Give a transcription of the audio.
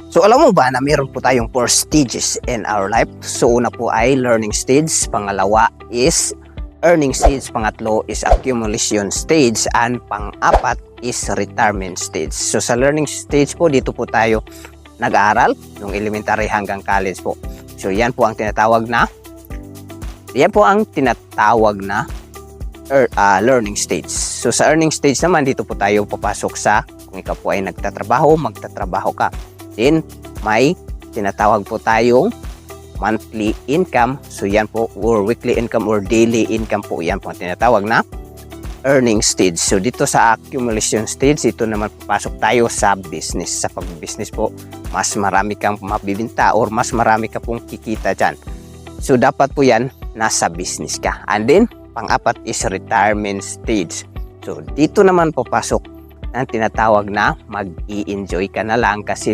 So alam mo ba na meron po tayong 4 stages in our life? So una po ay learning stage, pangalawa is earning stage, pangatlo is accumulation stage, and pang-apat is retirement stage. So sa learning stage po, dito po tayo nag-aaral, yung elementary hanggang college po. So yan po ang tinatawag na learning stage. So sa earning stage naman, dito po tayo papasok sa kung ikaw po ay nagtatrabaho, magtatrabaho ka. Then may tinatawag po tayong monthly income. So yan po, or weekly income or daily income po, yan po ang tinatawag na earning stage. So dito sa accumulation stage, ito naman papasok tayo sa business. Sa pag-business po, mas marami kang mabibenta or mas marami ka pong kikita dyan. So dapat po yan, nasa business ka. And then, pang-apat is retirement stage. So dito naman papasok ang tinatawag na mag-i-enjoy ka na lang kasi